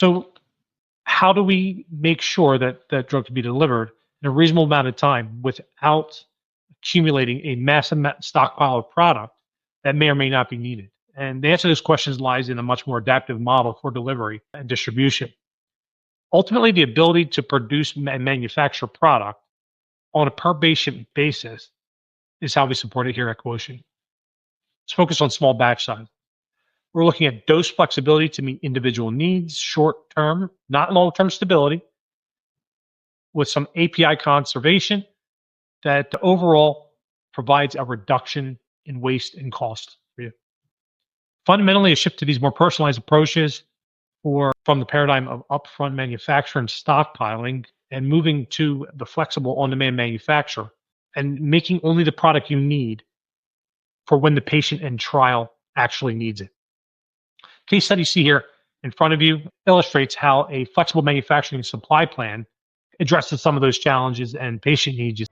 So, how do we make sure that that drug can be delivered in a reasonable amount of time without accumulating a massive stockpile of product that may or may not be needed? And the answer to those questions lies in a much more adaptive model for delivery and distribution. Ultimately, the ability to produce and manufacture product on a per patient basis is how we support it here at Quotient. Let's focus on small batch size. We're looking at dose flexibility to meet individual needs, short term, not long term stability, with some API conservation that overall provides a reduction in waste and cost for you. Fundamentally, a shift to these more personalized approaches or from the paradigm of upfront manufacture and stockpiling and moving to the flexible on demand manufacture and making only the product you need for when the patient and trial actually needs it. Case study you see here in front of you illustrates how a flexible manufacturing supply plan addresses some of those challenges and patient needs.